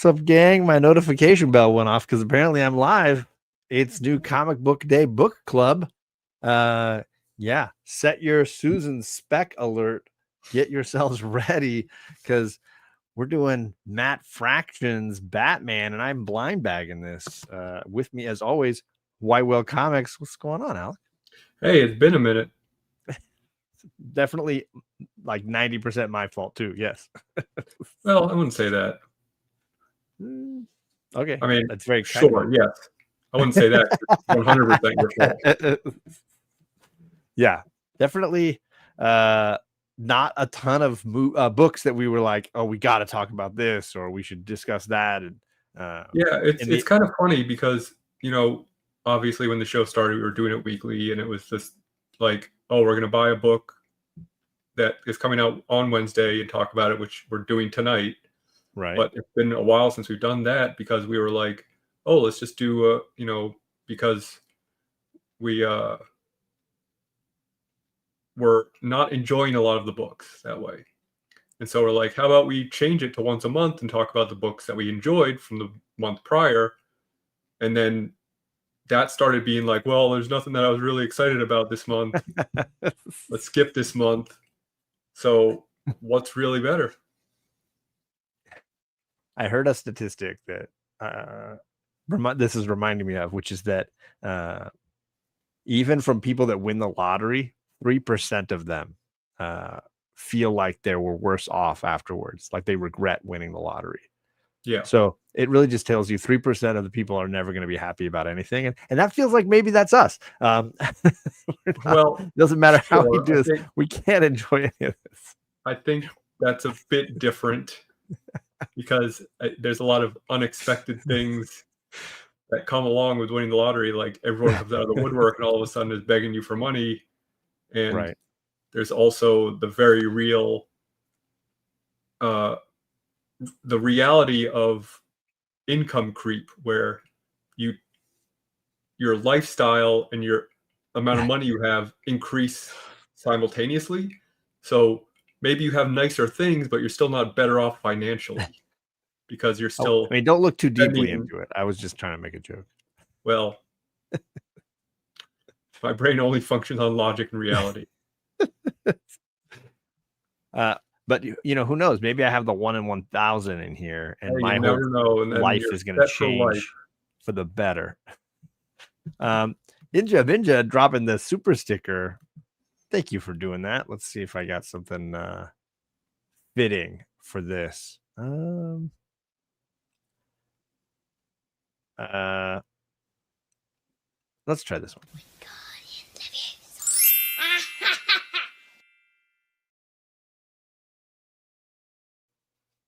What's up, gang? My notification bell went off because apparently I'm live. It's new Comic Book Day Book Club. Yeah, set your Susan Speck alert. Get yourselves ready because we're doing Matt Fraction's Batman, and I'm blind bagging this. With me, as always, Whitewell Comics. What's going on, Alec? Hey, it's been a minute. Definitely like 90% my fault, too. Yes. Well, I wouldn't say that. Okay. I mean, that's very sure, yes. I wouldn't say that. 100% your fault. Yeah, definitely not a ton of books that we were like, oh, we got to talk about this or we should discuss that. And yeah, it's kind of funny because, you know, obviously when the show started, we were doing it weekly and it was just like, oh, we're going to buy a book that is coming out on Wednesday and talk about it, which we're doing tonight. Right. But it's been a while since we've done that because we were like, oh, let's just do, you know, because we were not enjoying a lot of the books that way. And so we're like, how about we change it to once a month and talk about the books that we enjoyed from the month prior? And then that started being like, well, there's nothing that I was really excited about this month. Let's skip this month. So what's really better? I heard a statistic that this is reminding me of, which is that even from people that win the lottery, 3% of them feel like they were worse off afterwards, like they regret winning the lottery. Yeah. So it really just tells you 3% of the people are never going to be happy about anything. And that feels like maybe that's us. Well, it doesn't matter how we do this. We can't enjoy any of this. I think that's a bit different because there's a lot of unexpected things that come along with winning the lottery. Like everyone comes out of the woodwork and all of a sudden is begging you for money. And there's also the very real, the reality of income creep where your lifestyle and your amount of money you have increase simultaneously. So maybe you have nicer things, but you're still not better off financially because you're still. I mean, don't look too deeply into it. I was just trying to make a joke. Well, my brain only functions on logic and reality. But you know, who knows? Maybe I have the 1 in 1,000 in here, and my whole life is going to change for the better. Ninja dropping the super sticker. Thank you for doing that. Let's see if I got something fitting for this. Let's try this one. Oh my God.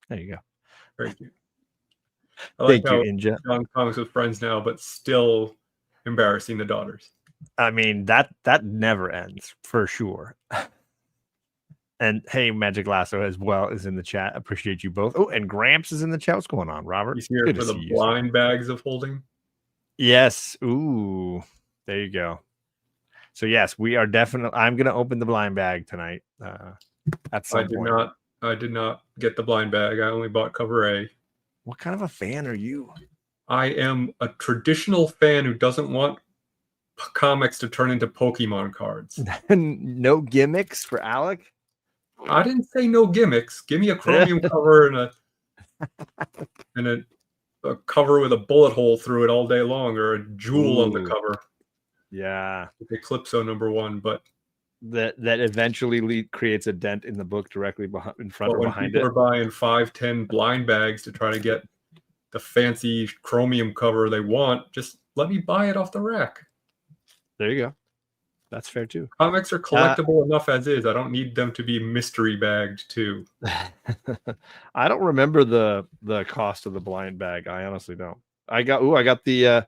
There you go. Very cute. Thank you, Ninja. On comics with friends now, but still embarrassing the daughters. I mean, that never ends for sure. And hey, Magic Lasso as well is in the chat. Appreciate you both. Oh, and Gramps is in the chat. What's going on, Robert? He's here for the blind bags of holding. Yes. Ooh, there you go. So yes, we are definitely. I'm gonna open the blind bag tonight. At some point. I did not get the blind bag. I only bought cover A. What kind of a fan are you? I am a traditional fan who doesn't want comics to turn into Pokemon cards. No gimmicks for Alec? I didn't say no gimmicks. Give me a chromium cover and a cover with a bullet hole through it all day long, or a jewel on the cover. Yeah. Eclipso #1, but that eventually creates a dent in the book directly in front or behind it. People are buying 5-10 blind bags to try to get the fancy chromium cover they want, just let me buy it off the rack. There you go. That's fair too. Comics are collectible enough as is. I don't need them to be mystery bagged too. I don't remember the cost of the blind bag. I honestly don't. I got the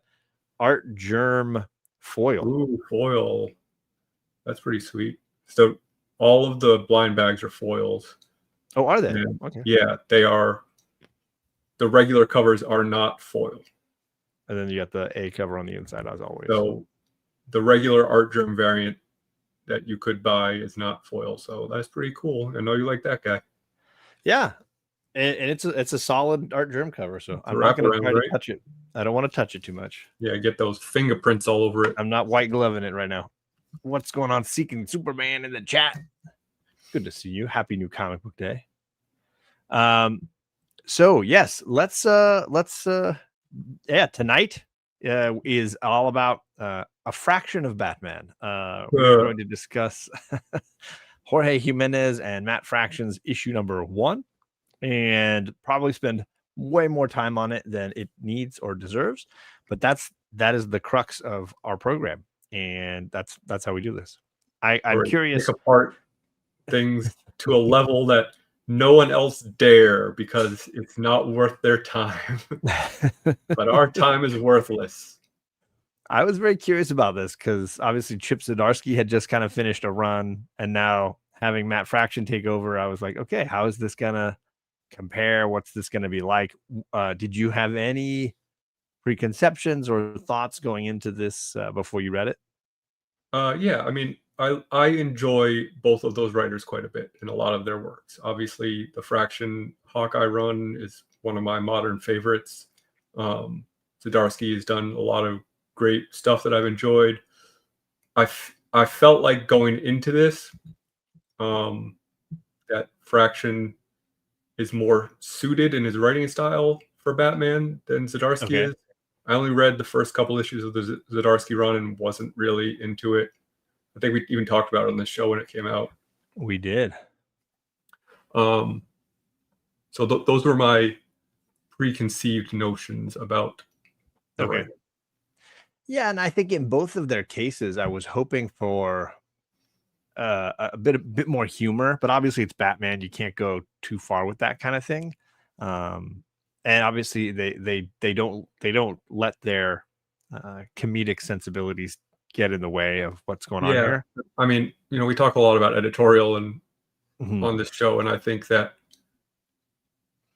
Art Germ foil. Ooh, foil. That's pretty sweet. So all of the blind bags are foils. Oh, are they? Okay. Yeah, they are. The regular covers are not foil. And then you got the A cover on the inside, as always. So the regular Art Germ variant that you could buy is not foil. So that's pretty cool. I know you like that guy. Yeah. And it's a solid art germ cover, so I'm not going to wraparound, try right? to touch it. I don't want to touch it too much. Yeah, get those fingerprints all over it. I'm not white gloving it right now. What's going on, Seeking Superman in the chat? Good to see you. Happy new comic book day. So yes, let's tonight is all about a fraction of Batman. We're going to discuss Jorge Jimenez and Matt Fraction's issue number 1, and probably spend way more time on it than it needs or deserves. But that is the crux of our program, and that's how we do this. I'm curious. Pick apart things to a level that no one else dare, because it's not worth their time. But our time is worthless. I was very curious about this because obviously Chip Zdarsky had just kind of finished a run, and now having Matt Fraction take over, I was like, okay, how is this gonna compare? What's this gonna be like? Did you have any preconceptions or thoughts going into this before you read it? Yeah, I mean, I enjoy both of those writers quite a bit in a lot of their works. Obviously, the Fraction Hawkeye run is one of my modern favorites. Zdarsky has done a lot of great stuff that I've enjoyed. I felt like going into this, that Fraction is more suited in his writing style for Batman than Zdarsky is. I only read the first couple issues of the Zdarsky run and wasn't really into it. I think we even talked about it on the show when it came out. We did. So those were my preconceived notions about the writing. Yeah, and I think in both of their cases, I was hoping for a bit more humor, but obviously it's Batman. You can't go too far with that kind of thing. And obviously they don't let their comedic sensibilities get in the way of what's going on here. I mean, we talk a lot about editorial and on this show, and I think that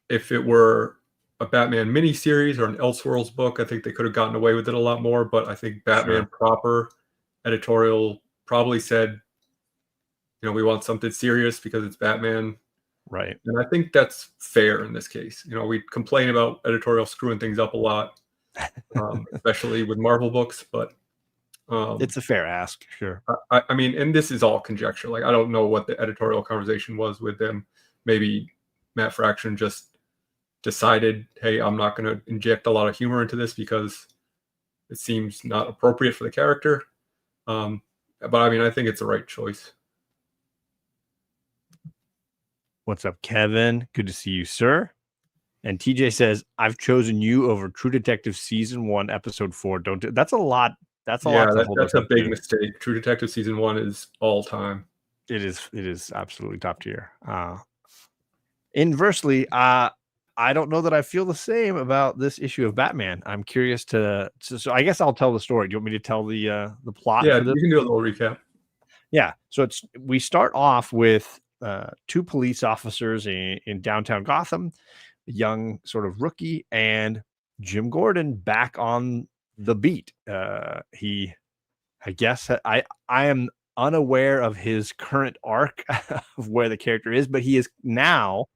if it were a Batman miniseries or an Elseworlds book, I think they could have gotten away with it a lot more. But I think Batman proper editorial probably said, we want something serious because it's Batman. Right. And I think that's fair in this case. We complain about editorial screwing things up a lot, especially with Marvel books, but it's a fair ask. Sure. I mean, and this is all conjecture. Like, I don't know what the editorial conversation was with them. Maybe Matt Fraction just decided, hey, I'm not going to inject a lot of humor into this because it seems not appropriate for the character. But I mean, I think it's the right choice. What's up, Kevin? Good to see you, sir. And TJ says, I've chosen you over True Detective season 1, episode 4. That's a lot. That's a lot. That's a big mistake. True Detective season 1 is all time. It is absolutely top tier. Inversely, I don't know that I feel the same about this issue of Batman. I'm curious so I guess I'll tell the story. Do you want me to tell the plot? Yeah, you can do a little recap. Yeah. So we start off with 2 police officers in downtown Gotham, a young sort of rookie, and Jim Gordon back on the beat. I am unaware of his current arc of where the character is, but he is now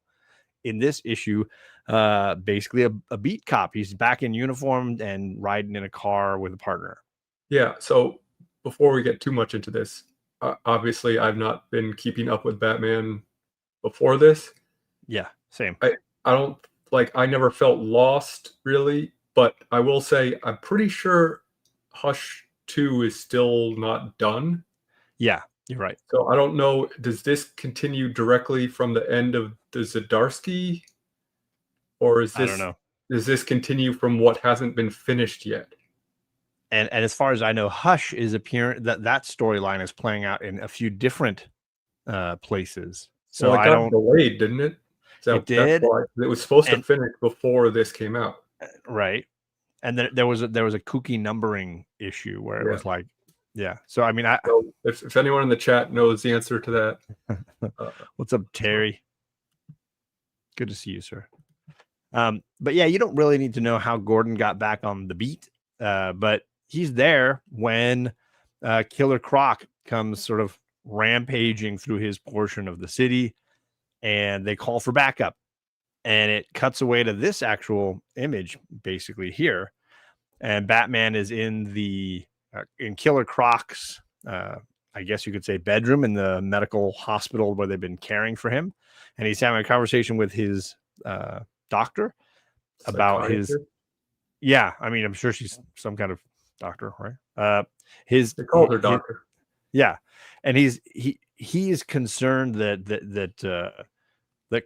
in this issue basically a beat cop. He's back in uniform and riding in a car with a partner. Yeah. So before we get too much into this, obviously I've not been keeping up with Batman before this. Yeah, same. I never felt lost really, but I will say I'm pretty sure Hush 2 is still not done. Yeah, you're right. So I don't know, does this continue directly from the end of the Zdarsky, or I don't know. Does this continue from what hasn't been finished yet? And as far as I know, Hush is appearing, that storyline is playing out in a few different places. So it got delayed, didn't it? It did. It was supposed to finish before this came out. Right. And then there was a kooky numbering issue where it was like, yeah. So I mean, if anyone in the chat knows the answer to that, what's up, Terry? Good to see you, sir. But yeah, you don't really need to know how Gordon got back on the beat, but he's there when Killer Croc comes sort of rampaging through his portion of the city, and they call for backup. And it cuts away to this actual image basically here. And Batman is in Killer Croc's, I guess you could say, bedroom in the medical hospital where they've been caring for him. And he's having a conversation with his doctor about his, yeah, I mean, I'm sure she's some kind of doctor, right? They called her doctor. Yeah. And he is concerned that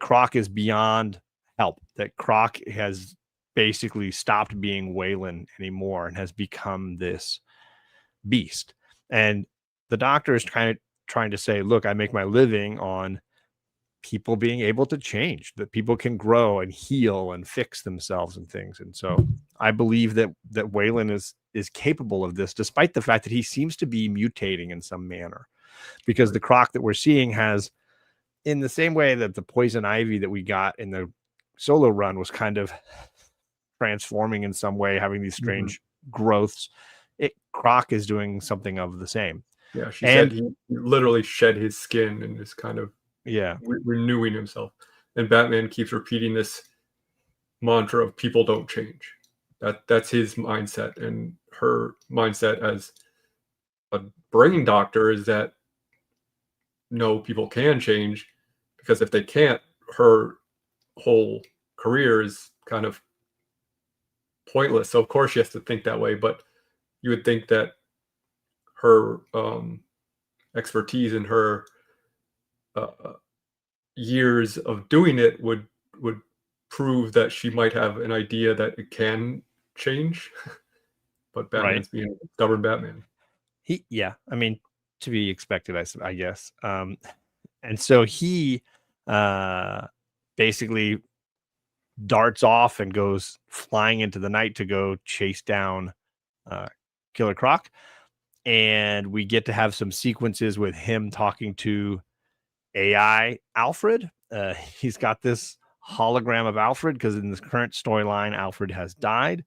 Croc is beyond help, that Croc has basically stopped being Waylon anymore and has become this beast. And the doctor is trying to say, look, I make my living on people being able to change, that people can grow and heal and fix themselves and things. And so I believe that Waylon is capable of this, despite the fact that he seems to be mutating in some manner, because the Croc that we're seeing has, in the same way that the poison ivy that we got in the solo run was kind of transforming in some way, having these strange growths, Croc is doing something of the same. Yeah, she said he literally shed his skin and is kind of renewing himself. And Batman keeps repeating this mantra of people don't change. That's his mindset, and her mindset as a brain doctor is that no, people can change, because if they can't, her whole career is kind of pointless. So of course she has to think that way, but you would think that her expertise and her years of doing it would prove that she might have an idea that it can change. But Batman's being a stubborn Batman. I mean, to be expected, I guess. And so he basically darts off and goes flying into the night to go chase down Killer Croc. And we get to have some sequences with him talking to AI Alfred. He's got this hologram of Alfred because in this current storyline, Alfred has died.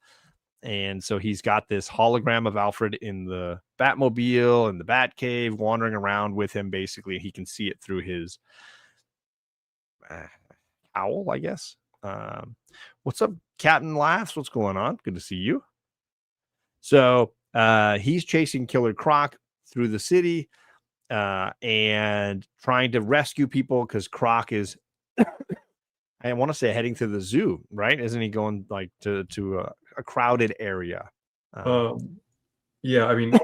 And so he's got this hologram of Alfred in the Batmobile and the Batcave wandering around with him. Basically, he can see it through his owl, I guess. What's up, Captain Laughs? What's going on? Good to see you. So he's chasing Killer Croc through the city and trying to rescue people because Croc is, I want to say, heading to the zoo, right? Isn't he going like to a crowded area? Yeah, I mean,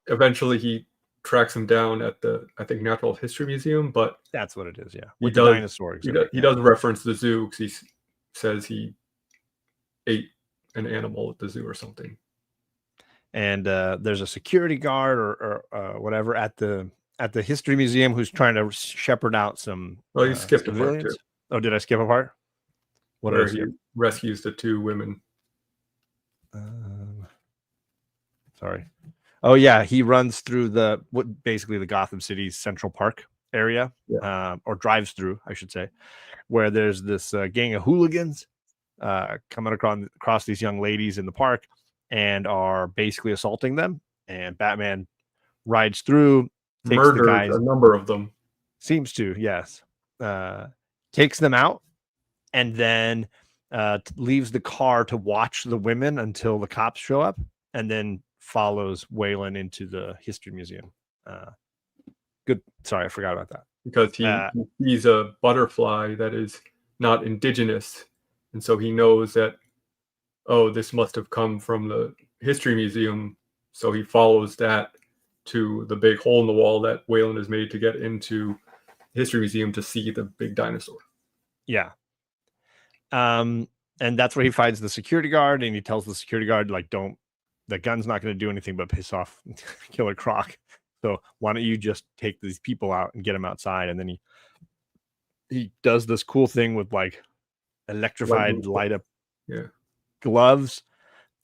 eventually he tracks him down at the, I think, Natural History Museum, but that's what it is. Yeah, with the dinosaur exhibit. He does reference the zoo because he says he ate an animal at the zoo or something. And there's a security guard or whatever at the History Museum who's trying to shepherd out some. Well, you skipped a part too. Oh, did I skip a part? Where he rescues the two women. Sorry. Oh yeah, he runs through basically the Gotham City's Central Park area, or drives through, I should say, where there's this gang of hooligans coming across these young ladies in the park and are basically assaulting them. And Batman rides through, murders a number of them. Seems to, yes. Takes them out, and then leaves the car to watch the women until the cops show up, and then follows Waylon into the History Museum. Good. Sorry, I forgot about that. Because he sees a butterfly that is not indigenous, and so he knows that, oh, this must have come from the History Museum. So he follows that to the big hole in the wall that Waylon has made to get into the History Museum to see the big dinosaur. Yeah. And that's where he finds the security guard, and he tells the security guard, like, the gun's not going to do anything but piss off Killer Croc. So why don't you just take these people out and get them outside? And then he does this cool thing with like electrified light up gloves.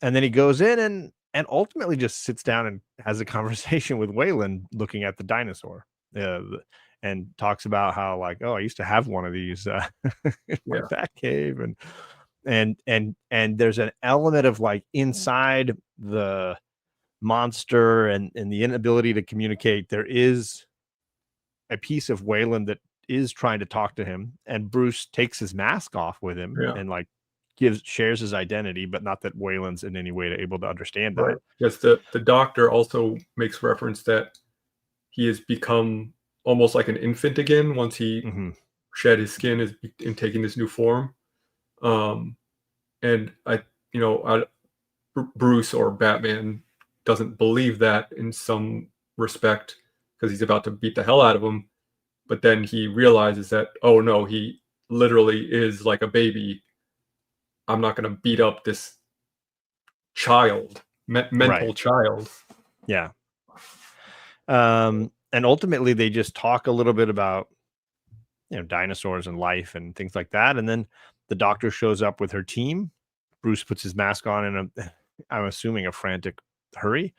And then he goes in and ultimately just sits down and has a conversation with Waylon looking at the dinosaur. And talks about how, like, oh, I used to have one of these in my Batcave, and there's an element of like inside the monster and the inability to communicate. There is a piece of Waylon that is trying to talk to him, and Bruce takes his mask off with him Yeah. and like shares his identity, but not that Wayland's in any way able to understand that. Right. Yes, the doctor also makes reference that he has become almost like an infant again once he shed his skin in taking this new form. And Bruce or Batman doesn't believe that in some respect because he's about to beat the hell out of him. But then he realizes that, oh no, he literally is like a baby. I'm not going to beat up this child, mental child. Yeah. And ultimately they just talk a little bit about, dinosaurs and life and things like that. And then the doctor shows up with her team. Bruce puts his mask on in I'm assuming a frantic hurry.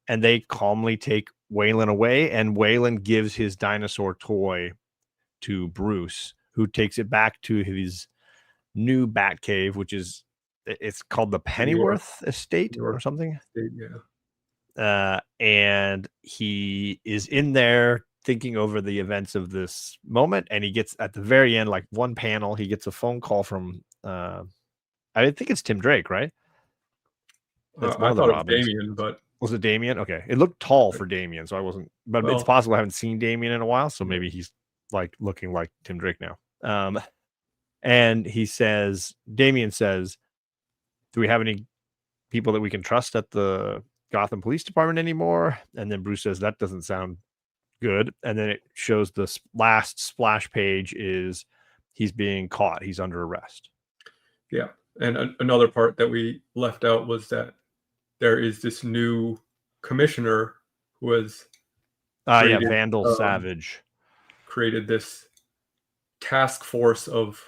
And they calmly take Wayland away, and Wayland gives his dinosaur toy to Bruce, who takes it back to his new bat cave, which is, it's called the Pennyworth Estate or something. Yeah. And he is in there thinking over the events of this moment, and he gets at the very end, like one panel, he gets a phone call from I think it's Tim Drake, right? That's I thought it was Damian, but was it Damian? Okay, it looked tall for Damian, so I wasn't. But it's possible I haven't seen Damian in a while, so maybe he's like looking like Tim Drake now. And he says, Damian says, "Do we have any people that we can trust at the Gotham Police Department anymore?" And then Bruce says, "That doesn't sound good." And then it shows the last splash page is he's being caught. He's under arrest. Yeah, and another part that we left out was that there is this new commissioner who has Vandal Savage created this task force of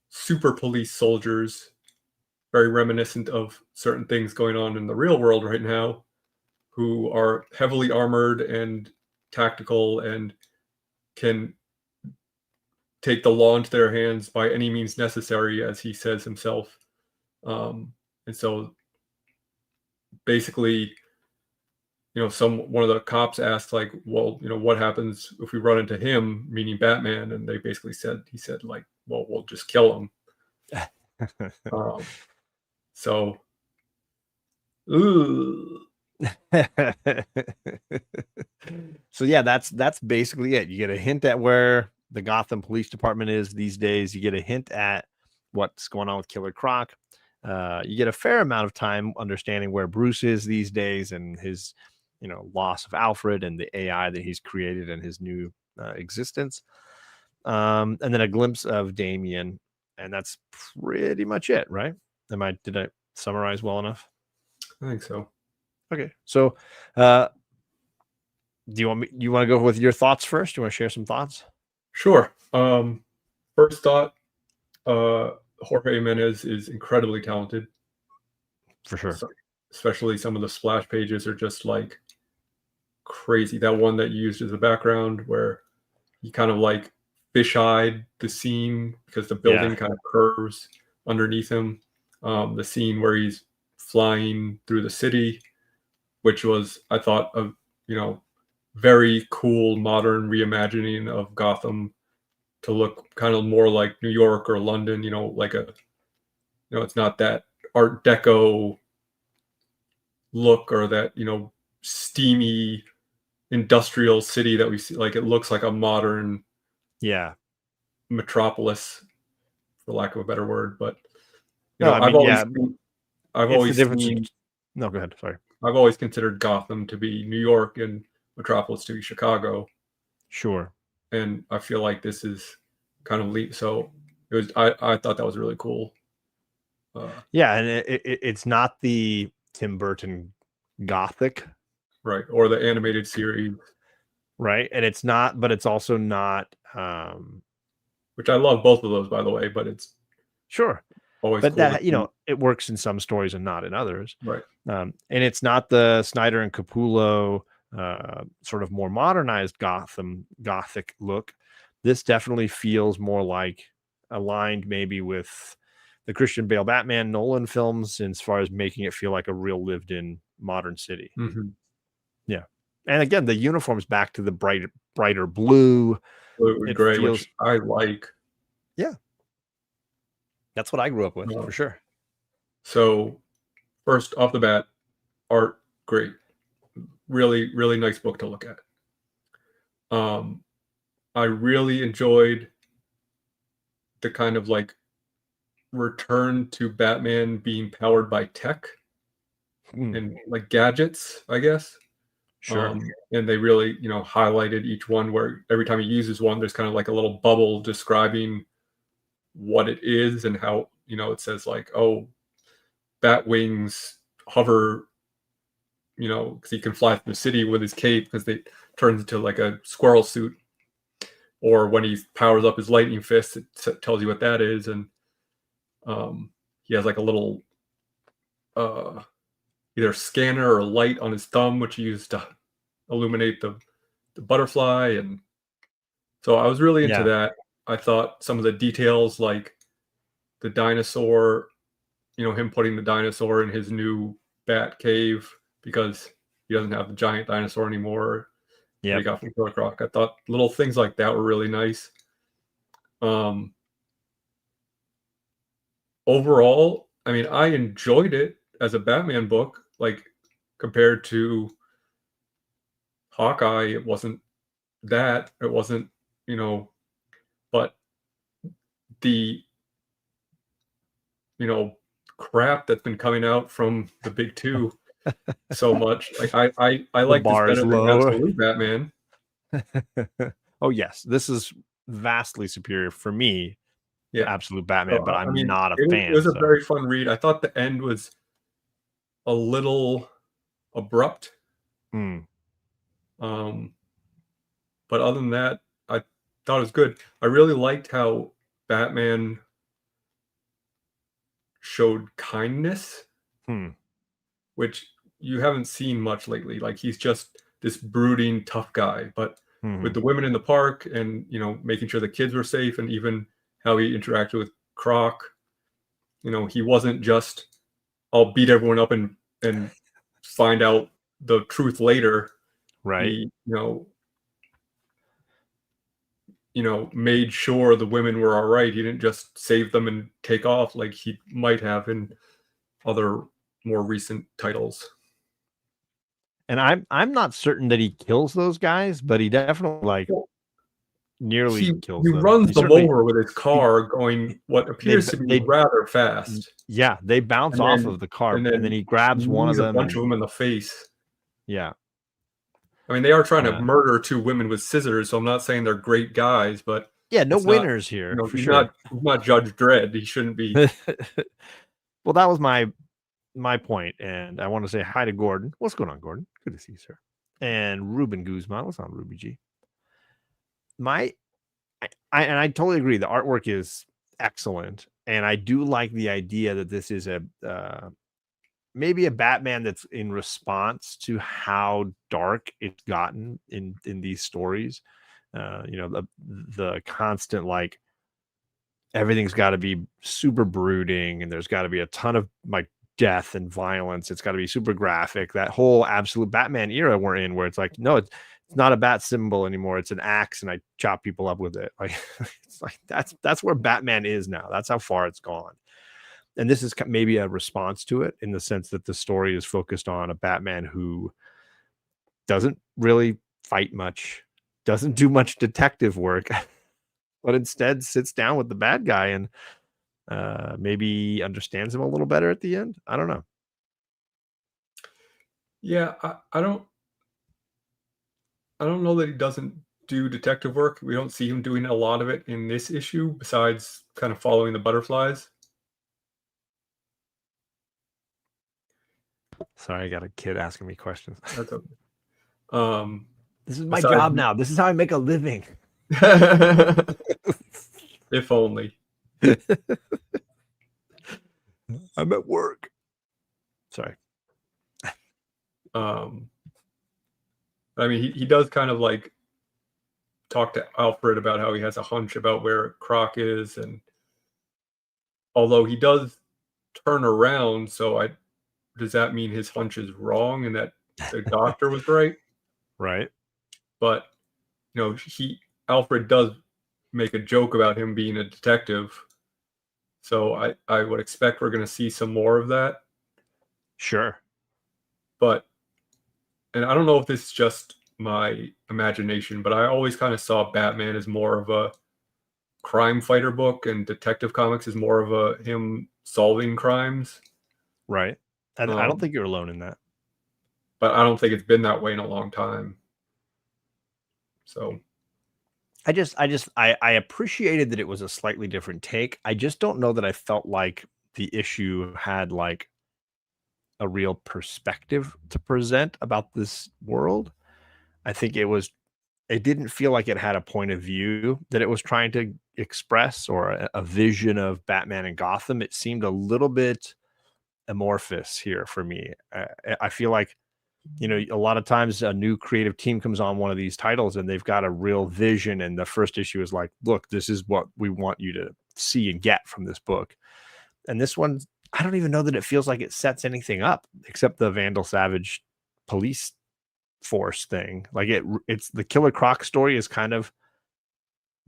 super police soldiers, very reminiscent of certain things going on in the real world right now, who are heavily armored and tactical and can take the law into their hands by any means necessary, as he says himself. And so basically, one of the cops asked, like, well, what happens if we run into him, meaning Batman? And he said, like, well, we'll just kill him. So, so yeah, that's basically it. You get a hint at where the Gotham Police Department is these days. You get a hint at what's going on with Killer Croc. You get a fair amount of time understanding where Bruce is these days and his, loss of Alfred and the AI that he's created and his new existence. And then a glimpse of Damian, and that's pretty much it, right? Did I summarize well enough? I think so. Okay. So, do you want to go with your thoughts first? Do you want to share some thoughts? Sure. First thought, Jorge Jimenez is incredibly talented. For sure. Especially some of the splash pages are just like crazy. That one that you used as a background where he kind of like fish-eyed the scene because the building kind of curves underneath him. The scene where he's flying through the city, which was, I thought, a very cool modern reimagining of Gotham to look kind of more like New York or London, like it's not that Art Deco look or that, steamy industrial city that we see. Like, it looks like a modern metropolis, for lack of a better word. But I've always seen. No, go ahead. Sorry. I've always considered Gotham to be New York and Metropolis to be Chicago. Sure. And I feel like this is kind of so it was. I thought that was really cool. And it's not the Tim Burton Gothic, right, or the animated series, right? And it's not, but it's also not. Which I love both of those, by the way. But it's sure. Always but cool that it works in some stories and not in others, right? And it's not the Snyder and Capullo sort of more modernized Gothic look. This definitely feels more like aligned maybe with the Christian Bale Batman Nolan films as far as making it feel like a real lived in modern city. Mm-hmm. Yeah. And again, the uniform's back to the brighter blue. Blue and gray, feels, which I like. Yeah. That's what I grew up with, for sure. So first off the bat, art, great. Really, really nice book to look at. I really enjoyed the kind of like return to Batman being powered by tech and like gadgets, I guess. Sure. And they really, highlighted each one where every time he uses one, there's kind of like a little bubble describing what it is and how, it says like, oh, bat wings hover, because he can fly through the city with his cape because they turns into like a squirrel suit. Or when he powers up his lightning fist, it tells you what that is. And he has like a little either scanner or light on his thumb, which he used to illuminate the butterfly. And so I was really into that. I thought some of the details, like the dinosaur, him putting the dinosaur in his new bat cave because he doesn't have the giant dinosaur anymore. Yeah, he got from Killer Croc. I thought little things like that were really nice. Overall, I mean, I enjoyed it as a Batman book. Like compared to Hawkeye, it wasn't that. It wasn't, but the crap that's been coming out from the big two so much. Like I like this better than Absolute Batman. Oh yes, this is vastly superior for me to Absolute Batman, but I'm not a fan. It was a very fun read. I thought the end was a little abrupt. But other than that, I thought it was good. I really liked how Batman showed kindness, which you haven't seen much lately. Like he's just this brooding, tough guy. But with the women in the park and, making sure the kids were safe and even how he interacted with Croc, he wasn't just, I'll beat everyone up and find out the truth later. Right. He, made sure the women were all right. He didn't just save them and take off like he might have in other more recent titles. And I'm not certain that he kills those guys, but he definitely nearly kills them. He runs them over with his car going what appears to be rather fast. Yeah, they bounce off of the car and then he grabs one of them. A bunch of them in the face. Yeah. I mean, they are trying to murder two women with scissors, so I'm not saying they're great guys, but yeah, no winners here. For he's sure. not Judge Dredd. He shouldn't be. Well, that was my point, and I want to say hi to Gordon. What's going on, Gordon? Good to see you, sir. And Ruben Guzman. What's on, Ruby G? I totally agree. The artwork is excellent, and I do like the idea that this is maybe a Batman that's in response to how dark it's gotten in these stories. The constant, like, everything's got to be super brooding and there's got to be a ton of like death and violence. It's got to be super graphic. That whole Absolute Batman era we're in, where it's like, no, it's not a bat symbol anymore. It's an axe and I chop people up with it. Like, it's like that's where Batman is now. That's how far it's gone. And this is maybe a response to it in the sense that the story is focused on a Batman who doesn't really fight much, doesn't do much detective work, but instead sits down with the bad guy and maybe understands him a little better at the end. I don't know. Yeah, I don't know that he doesn't do detective work. We don't see him doing a lot of it in this issue, besides kind of following the butterflies. Sorry, I got a kid asking me questions. That's okay. This is my job now. This is how I make a living. If only. I'm at work. Sorry. I mean, he does kind of like talk to Alfred about how he has a hunch about where Croc is, and although he does turn around, so does that mean his hunch is wrong and that the doctor was right? Right. But Alfred does make a joke about him being a detective. So I would expect we're going to see some more of that. Sure. But, and I don't know if this is just my imagination, but I always kind of saw Batman as more of a crime fighter book, and Detective Comics is more of a him solving crimes. Right. I don't think you're alone in that. But I don't think it's been that way in a long time. So I appreciated that it was a slightly different take. I just don't know that I felt like the issue had like a real perspective to present about this world. I think it didn't feel like it had a point of view that it was trying to express, or a vision of Batman and Gotham. It seemed a little bit amorphous here for me. I feel like, a lot of times a new creative team comes on one of these titles and they've got a real vision. And the first issue is like, look, this is what we want you to see and get from this book. And this one, I don't even know that it feels like it sets anything up except the Vandal Savage police force thing. Like it's the Killer Croc story is kind of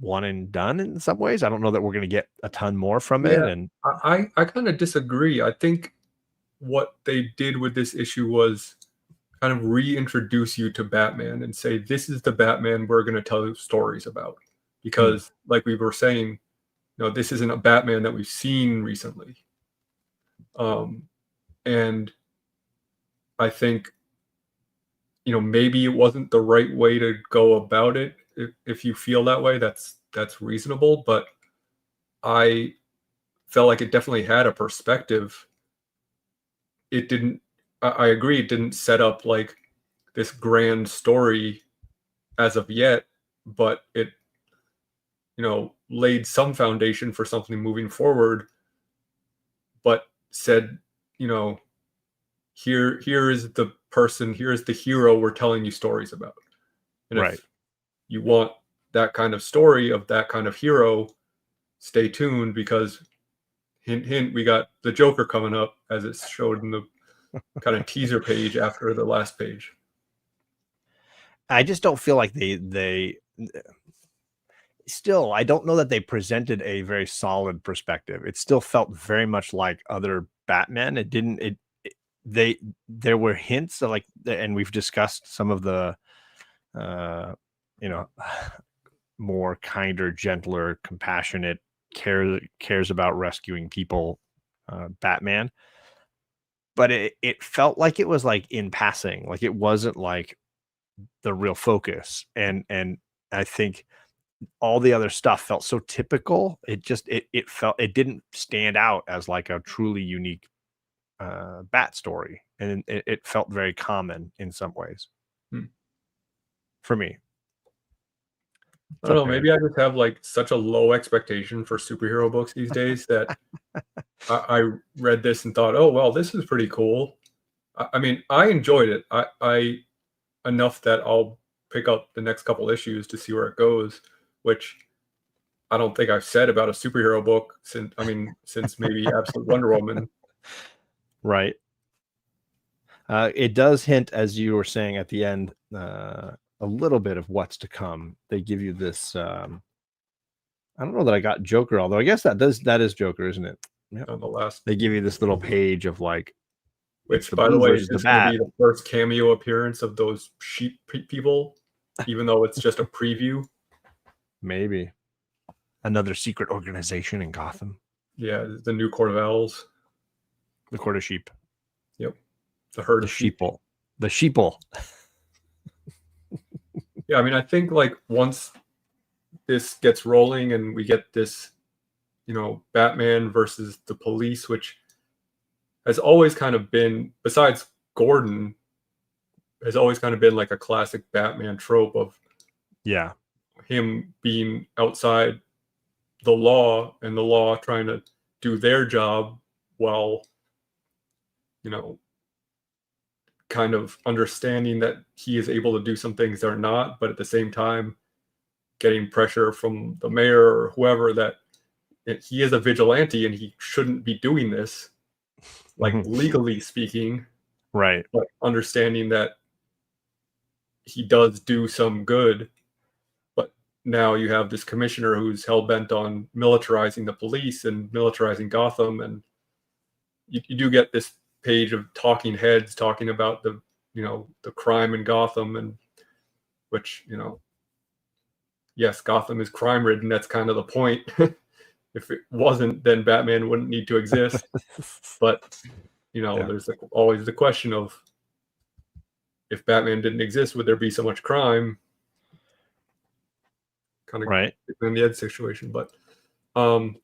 one and done in some ways. I don't know that we're going to get a ton more from it. And I kind of disagree. I think what they did with this issue was kind of reintroduce you to Batman and say, this is the Batman we're going to tell stories about. Because like we were saying, this isn't a Batman that we've seen recently. And I think, maybe it wasn't the right way to go about it. If you feel that way, that's reasonable. But I felt like it definitely had a perspective. It didn't, I agree, it didn't set up like this grand story as of yet, but it, laid some foundation for something moving forward, but said, here is the person, here is the hero we're telling you stories about. And right. if you want that kind of story of that kind of hero, stay tuned, because hint, hint, we got the Joker coming up, as it's showed in the kind of teaser page after the last page. I just don't feel like they still, I don't know that they presented a very solid perspective. It still felt very much like other Batman. It didn't, there were hints of like, and we've discussed some of the, more kinder, gentler, compassionate, cares about rescuing people, Batman. But it felt like it was like in passing, like it wasn't like the real focus. And I think all the other stuff felt so typical. It just, it felt, it didn't stand out as like a truly unique Bat story. And it felt very common in some ways for me. I don't know, maybe I just have like such a low expectation for superhero books these days that I read this and thought, oh, well, this is pretty cool. I mean, I enjoyed it. I enough that I'll pick up the next couple issues to see where it goes, which I don't think I've said about a superhero book since maybe Absolute Wonder Woman. Right. It does hint, as you were saying at the end, a little bit of what's to come. They give you this. I don't know that I got Joker, although I guess that is Joker, isn't it? Yep. On the last, they give you this little page of like, which, by the way, is going to be the first cameo appearance of those sheep people, even though it's just a preview. Maybe another secret organization in Gotham. Yeah, the new Court of Owls. The Court of Sheep. Yep. The herd of sheeple. The sheeple. Yeah, I mean, I think like once this gets rolling and we get this, Batman versus the police, which has always kind of been, besides Gordon, has always kind of been like a classic Batman trope of him being outside the law and the law trying to do their job while, kind of understanding that he is able to do some things they're not, but at the same time getting pressure from the mayor or whoever that he is a vigilante and he shouldn't be doing this, like legally speaking. Right. But understanding that he does do some good, but now you have this commissioner who's hell-bent on militarizing the police and militarizing Gotham, and you do get this page of talking heads talking about the crime in Gotham, and which, yes, Gotham is crime ridden. That's kind of the point. If it wasn't, then Batman wouldn't need to exist. But there's always the question of, if Batman didn't exist, would there be so much crime? Kind of right in the Ed situation, but and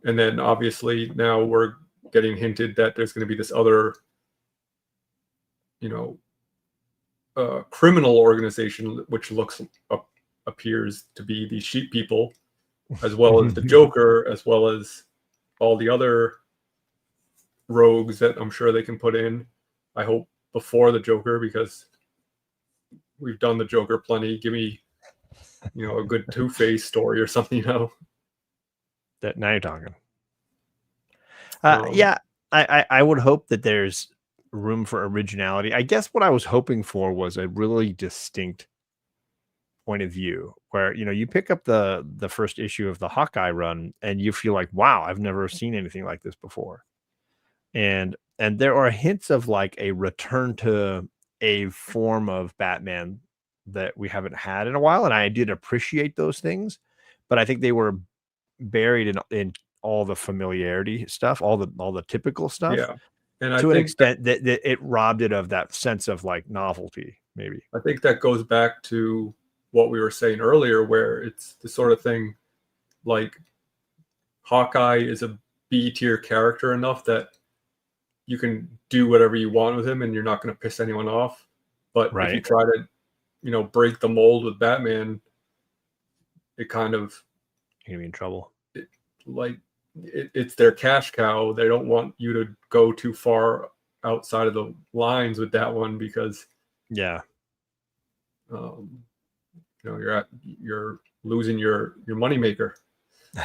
then obviously now we're getting hinted that there's going to be this other, criminal organization which appears to be the sheep people, as well as the Joker, as well as all the other rogues that I'm sure they can put in. I hope before the Joker, because we've done the Joker plenty. Give me, a good Two-Face story or something, That now you're talking. Yeah, I would hope that there's room for originality. I guess what I was hoping for was a really distinct point of view where, you pick up the first issue of the Hawkeye run and you feel like, wow, I've never seen anything like this before. And there are hints of like a return to a form of Batman that we haven't had in a while. And I did appreciate those things, but I think they were buried in all the familiarity stuff, all the typical stuff. Yeah. And to an extent that it robbed it of that sense of like novelty, maybe. I think that goes back to what we were saying earlier, where it's the sort of thing like Hawkeye is a B tier character enough that you can do whatever you want with him and you're not going to piss anyone off. But if you try to, break the mold with Batman, it kind of, you're going to be in trouble. It's their cash cow. They don't want you to go too far outside of the lines with that one, because you're losing your moneymaker.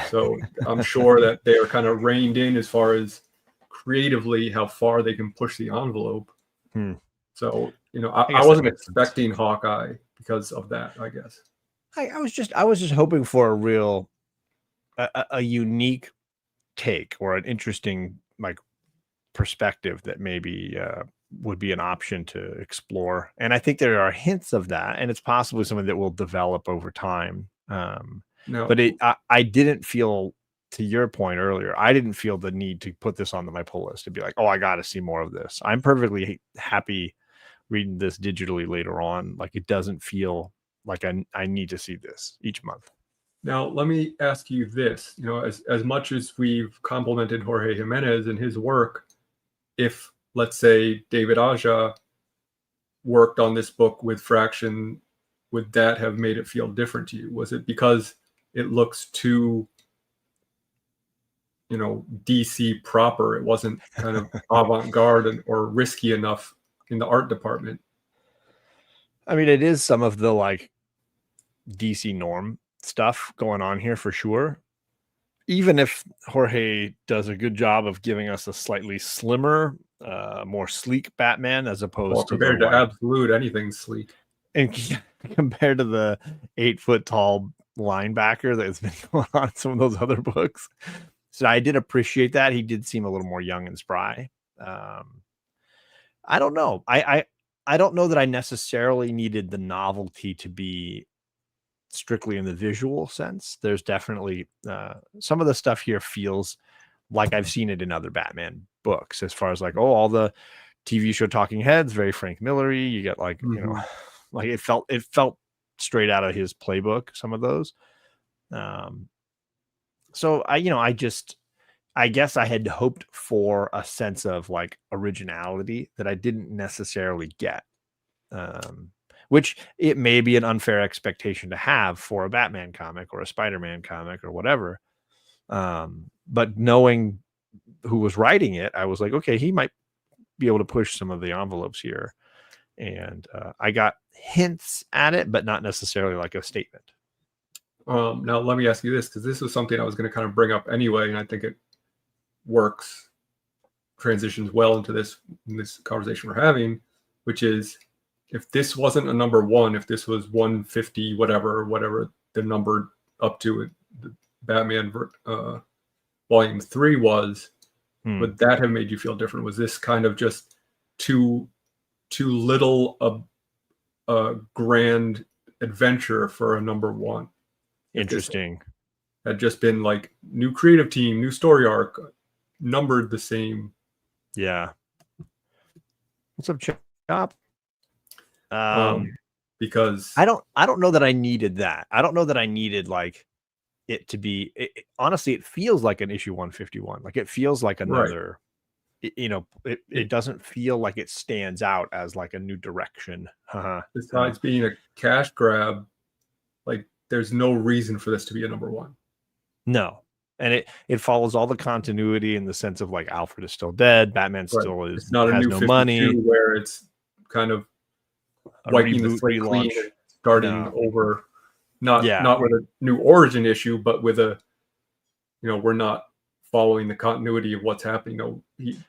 So I'm sure that they are kind of reined in as far as creatively how far they can push the envelope. So I wasn't expecting Hawkeye because of that, I guess. I was just hoping for a real a unique take or an interesting like perspective that maybe would be an option to explore. And I think there are hints of that, and it's possibly something that will develop over time. But I didn't feel, to your point earlier, I didn't feel the need to put this on my pull list to be like, oh, I got to see more of this. I'm perfectly happy reading this digitally later on. Like, it doesn't feel like I need to see this each month. Now, let me ask you this, as much as we've complimented Jorge Jimenez and his work, if, let's say, David Aja worked on this book with Fraction, would that have made it feel different to you? Was it because it looks too, DC proper? It wasn't kind of avant-garde or risky enough in the art department? I mean, it is some of the like DC norm stuff going on here for sure. Even if Jorge does a good job of giving us a slightly slimmer, more sleek Batman, as opposed compared to Absolute, anything's sleek. And compared to the 8-foot tall linebacker that's been going on in some of those other books. So I did appreciate that. He did seem a little more young and spry. I don't know. I don't know that I necessarily needed the novelty to be strictly in the visual sense. There's definitely some of the stuff here feels like I've seen it in other Batman books, as far as like, all the TV show talking heads, very Frank Miller-y. You get like, like it felt straight out of his playbook, some of those. So I guess I had hoped for a sense of like originality that I didn't necessarily get. Which it may be an unfair expectation to have for a Batman comic or a Spider-Man comic or whatever. But knowing who was writing it, I was like, okay, he might be able to push some of the envelopes here. And I got hints at it, but not necessarily like a statement. Now, let me ask you this, because this was something I was going to kind of bring up anyway, and I think it works transitions well into this conversation we're having, which is, if this wasn't a number one, if this was 150, whatever the number up to it, the Batman Volume 3 was, would that have made you feel different? Was this kind of just too little a grand adventure for a number one? Interesting. Had just been like new creative team, new story arc, numbered the same. Yeah. What's up, Chop? Because I don't know that I needed that. I don't know that I needed like it to be. Honestly, it feels like an issue 151. Like it feels like another. Right. It doesn't feel like it stands out as like a new direction. Besides being a cash grab, like there's no reason for this to be a number one. No. And it follows all the continuity in the sense of like Alfred is still dead, Batman still is. It's not a has new no 52 money where it's kind of wiping the slate clean and starting over. Not with a new origin issue, but with a, we're not following the continuity of what's happening. The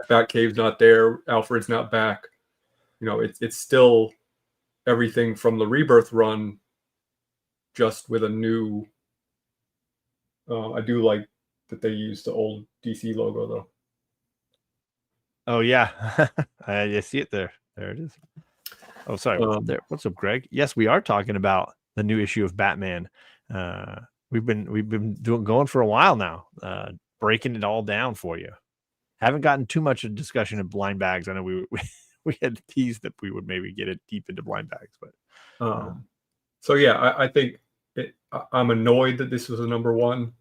Batcave's not there. Alfred's not back. It's still everything from the Rebirth run, just with a new. I do like that they used the old DC logo though. Oh yeah, I see it there. There it is. Oh, sorry. There. What's up, Greg? Yes, we are talking about the new issue of Batman. We've been going for a while now, breaking it all down for you. Haven't gotten too much of discussion of blind bags. I know we had teased that we would maybe get it deep into blind bags, but so yeah, I think I'm annoyed that this was a number one.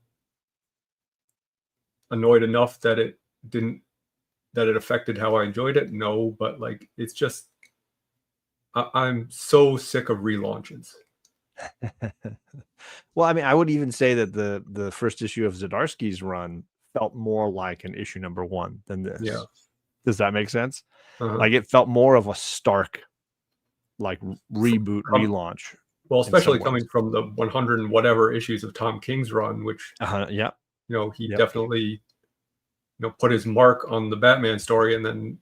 Annoyed enough that it affected how I enjoyed it. No, but like it's just I'm so sick of relaunches. Well, I mean, I would even say that the first issue of Zdarsky's run felt more like an issue number one than this. Yeah. Does that make sense? Like it felt more of a Stark like reboot relaunch. Well, especially coming from the 100 and whatever issues of Tom King's run, which he definitely put his mark on the Batman story, and then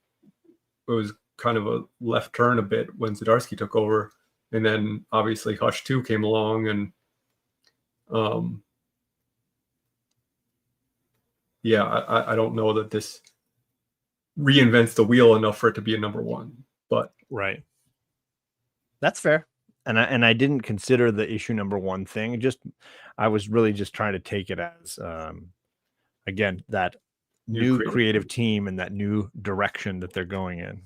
it was kind of a left turn a bit when Zdarsky took over, and then obviously Hush 2 came along, and I don't know that this reinvents the wheel enough for it to be a number one, but right. That's fair. And I didn't consider the issue number one thing. I was really just trying to take it as again, that new creative team and that new direction that they're going in.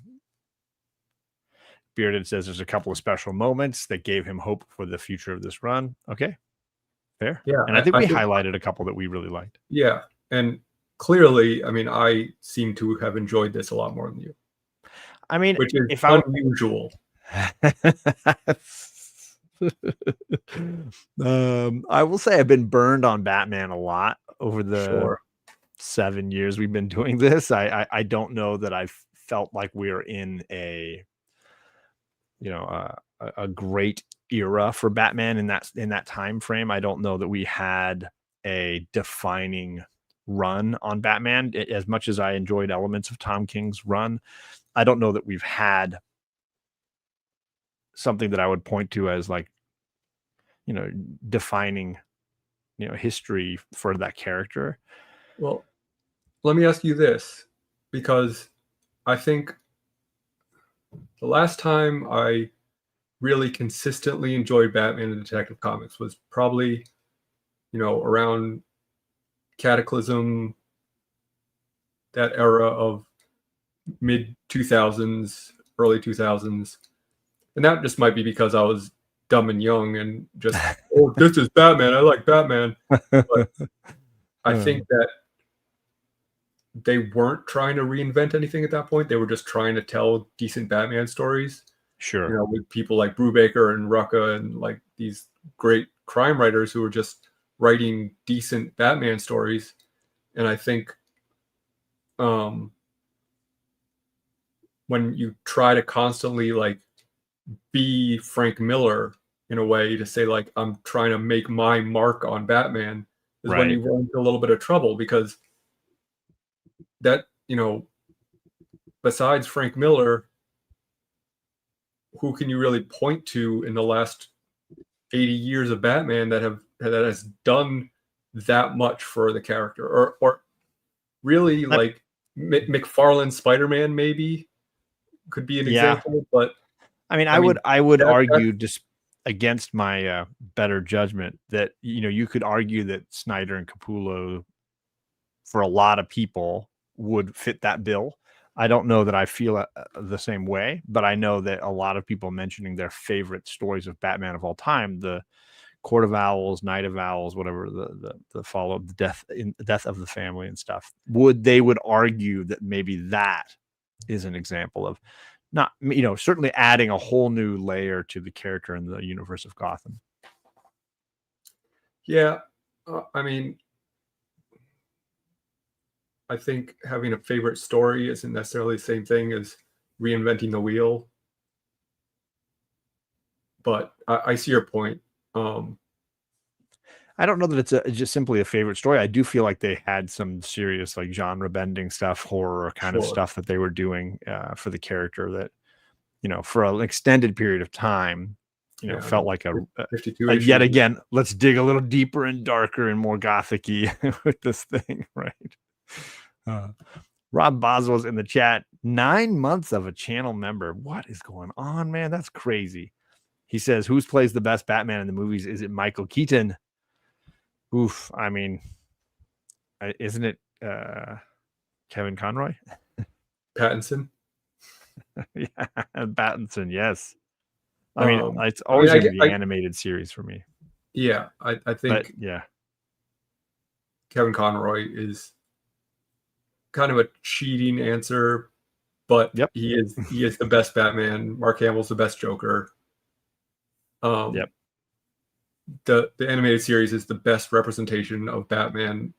Bearded says there's a couple of special moments that gave him hope for the future of this run. Okay. Fair. Yeah. And I think we highlighted a couple that we really liked. Yeah. And clearly, I mean, I seem to have enjoyed this a lot more than you. I mean, which is unusual. I will say I've been burned on Batman a lot over the 7 years we've been doing this. I don't know that I've felt like we're in a great era for Batman in that time frame. I don't know that we had a defining run on Batman. As much as I enjoyed elements of Tom King's run, I don't know that we've had something that I would point to as like, defining, history for that character. Well, let me ask you this, because I think the last time I really consistently enjoyed Batman and Detective Comics was probably, around Cataclysm, that era of mid 2000s, early 2000s. And that just might be because I was dumb and young and just, this is Batman. I like Batman. But I think that they weren't trying to reinvent anything at that point. They were just trying to tell decent Batman stories. Sure. With people like Brubaker and Rucka and like these great crime writers who were just writing decent Batman stories. And I think when you try to constantly like be Frank Miller in a way to say like, I'm trying to make my mark on Batman, is when you run into a little bit of trouble, because that besides Frank Miller, who can you really point to in the last 80 years of Batman that has done that much for the character, or really like McFarlane's Spider-Man maybe could be an example, but I mean, I would argue just against my better judgment that you could argue that Snyder and Capullo for a lot of people would fit that bill. I don't know that I feel the same way, but I know that a lot of people mentioning their favorite stories of Batman of all time, the Court of Owls, Night of Owls, whatever, the follow up, the death of the family and stuff, they would argue that maybe that is an example of not, certainly adding a whole new layer to the character in the universe of Gotham. Yeah. I mean, I think having a favorite story isn't necessarily the same thing as reinventing the wheel. But I see your point. I don't know that it's just simply a favorite story. I do feel like they had some serious like genre bending stuff, horror kind of stuff that they were doing for the character that, for an extended period of time, felt like a 52 yet again, let's dig a little deeper and darker and more gothic-y with this thing, right? Rob Boswell's in the chat. 9 months of a channel member. What is going on, man? That's crazy. He says, who plays the best Batman in the movies? Is it Michael Keaton? Oof. I mean, isn't it Kevin Conroy? Pattinson? Yeah, Pattinson, yes. I mean, it's always going to be the animated series for me. Yeah, I think Kevin Conroy is kind of a cheating answer, but he is the best Batman. Mark Hamill's the best Joker. The animated series is the best representation of Batman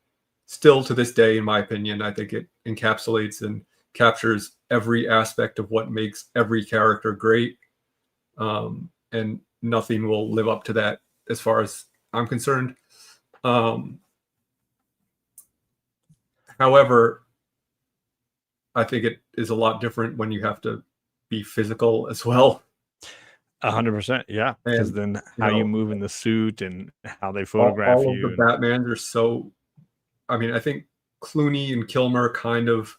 still to this day, in my opinion. I think it encapsulates and captures every aspect of what makes every character great. And nothing will live up to that as far as I'm concerned. However, I think it is a lot different when you have to be physical as well. 100%, yeah. Because then how you move in the suit and how they photograph all you. Of the Batmans are so. I mean, I think Clooney and Kilmer kind of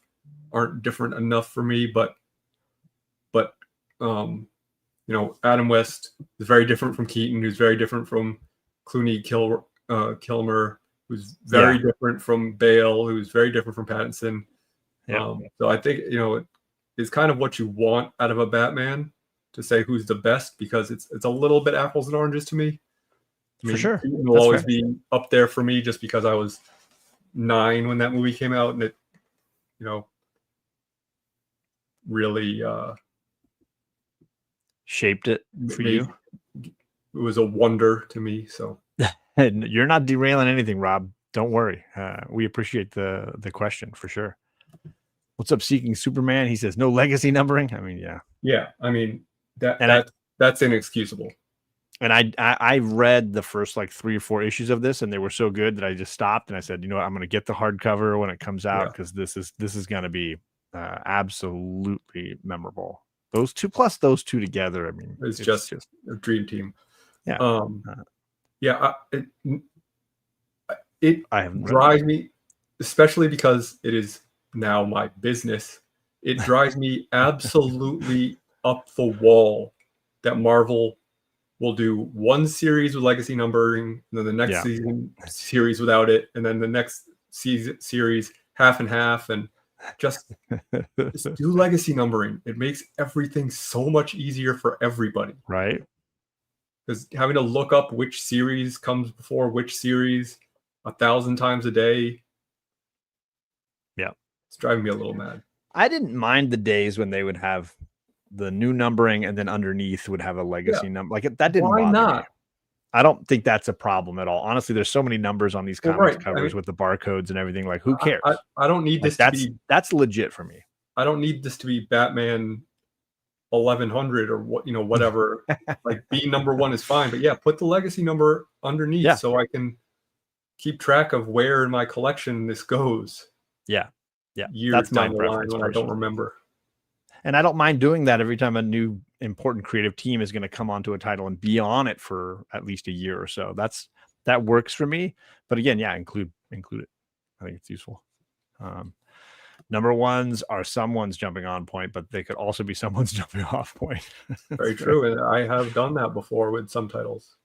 aren't different enough for me, but Adam West is very different from Keaton, who's very different from Clooney, Kilmer, who's very different from Bale, who's very different from Pattinson. So I think it's kind of what you want out of a Batman, to say who's the best, because it's a little bit apples and oranges to me. I mean, for sure, it will always be up there for me just because I was 9 when that movie came out, and it, really shaped it for you. It was a wonder to me. So you're not derailing anything, Rob. Don't worry. We appreciate the question for sure. What's up, Seeking Superman? He says no legacy numbering. I mean, yeah. I mean that's inexcusable. And I read the first like 3 or 4 issues of this, and they were so good that I just stopped and I said, I'm going to get the hardcover when it comes out, because this is going to be absolutely memorable. Those two together, I mean, it's just a dream team. Yeah. It drives me, especially because it is now my business. It drives me absolutely up the wall that Marvel will do one series with legacy numbering, and then the next series without it, and then the next series half and half, and just do legacy numbering. It makes everything so much easier for everybody, right? Because having to look up which series comes before which series 1,000 times a day, it's driving me a little mad. I didn't mind the days when they would have the new numbering and then underneath would have a legacy number. Like that didn't bother me. I don't think that's a problem at all. Honestly, there's so many numbers on these comics covers with the barcodes and everything. Like, who cares? I don't need this to be. That's legit for me. I don't need this to be Batman 1100 or whatever. Like, being number 1 is fine, but put the legacy number underneath so I can keep track of where in my collection this goes. Yeah. years that's my down the line preference when I don't remember. And I don't mind doing that every time a new important creative team is going to come onto a title and be on it for at least a year or so. That works for me. But again, yeah, include it. I think it's useful. Number ones are someone's jumping on point, but they could also be someone's jumping off point. Very true. And I have done that before with some titles.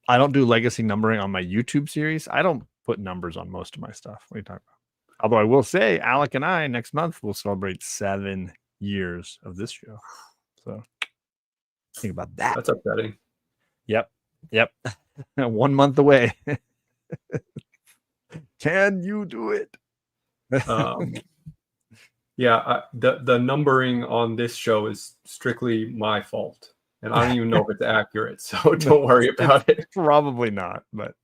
I don't do legacy numbering on my YouTube series. I don't put numbers on most of my stuff. What are you talking about? Although I will say, Alec and I next month will celebrate 7 years of this show. So think about that. That's upsetting. Yep. 1 month away. Can you do it? Yeah, the numbering on this show is strictly my fault, and I don't even know if it's accurate. So don't worry about it. Probably not, but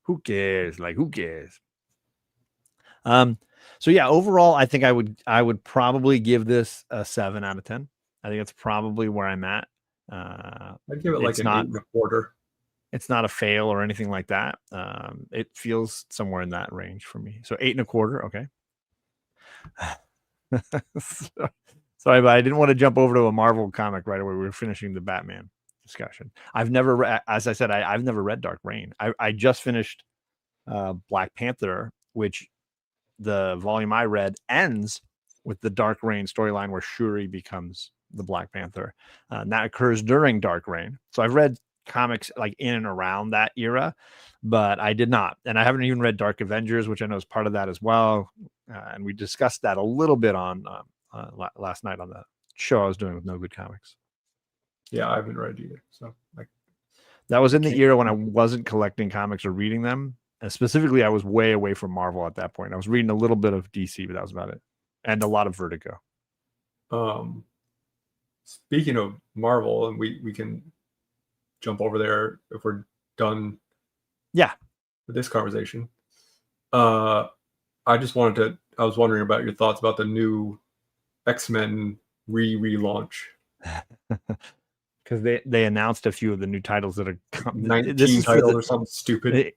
who cares? Like, who cares? So yeah, overall, I think I would probably give this a 7 out of 10. I think that's probably where I'm at. I'd give it like an 8.25. It's not a fail or anything like that. It feels somewhere in that range for me. So 8.25. Okay. Sorry, but I didn't want to jump over to a Marvel comic right away. We were finishing the Batman discussion. I've never, as I said, I've never read Dark Reign. I just finished Black Panther, which the volume I read ends with the Dark Reign storyline where Shuri becomes the Black Panther. And that occurs during Dark Reign. So I've read comics like in and around that era, but I did not. And I haven't even read Dark Avengers, which I know is part of that as well. And we discussed that a little bit on last night on the show I was doing with No Good Comics. Yeah, I haven't read either. So that was in the era when I wasn't collecting comics or reading them. And specifically, I was way away from Marvel at that point. I was reading a little bit of DC, but that was about it. And a lot of Vertigo. Speaking of Marvel, and we can jump over there if we're done. Yeah. With this conversation. I was wondering about your thoughts about the new X-Men relaunch. Because they announced a few of the new titles that are 19 titles or something stupid.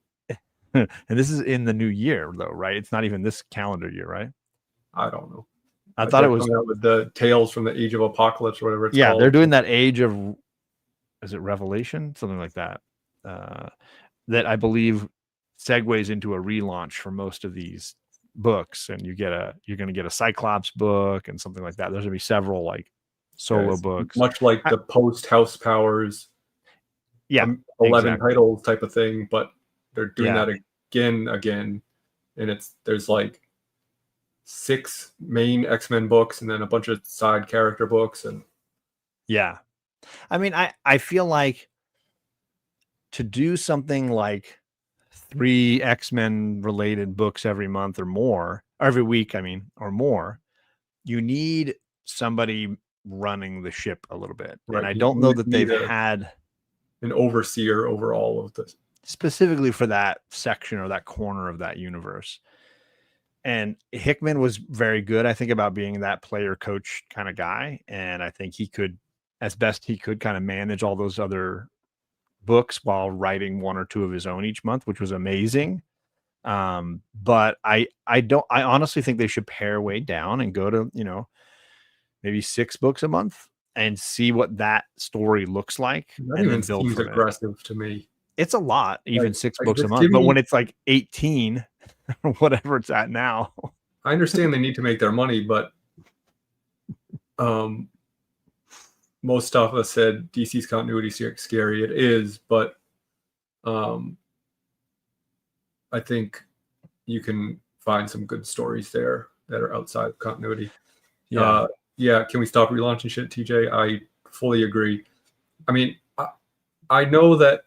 And this is in the new year, though, right? It's not even this calendar year, right? I don't know. I thought it was with the Tales from the Age of Apocalypse or whatever it's called. Yeah, they're doing that Age of, is it Revelation? Something like that. That I believe segues into a relaunch for most of these books, and you're going to get a Cyclops book and something like that. There's going to be several like solo books, much like the post House Powers. Yeah, 11 titles type of thing, but they're doing that again, and there's like 6 main X-Men books and then a bunch of side character books. And yeah, I mean, I feel like to do something like 3 X-Men related books every month or more, or every week, or more, you need somebody running the ship a little bit. Right. And I don't know that they've had an overseer over all of this, specifically for that section or that corner of that universe. And Hickman was very good, I think, about being that player coach kind of guy. And I think he could, as best he could, kind of manage all those other books while writing 1 or 2 of his own each month, which was amazing. But I honestly think they should pare way down and go to, maybe 6 books a month and see what that story looks like. That and even then seems aggressive to me. It's a lot, even 6 books a month. But when it's like 18 or whatever it's at now. I understand they need to make their money, but most stuff has said DC's continuity is scary. It is, but I think you can find some good stories there that are outside of continuity. Yeah. Can we stop relaunching shit, TJ? I fully agree. I mean, I know that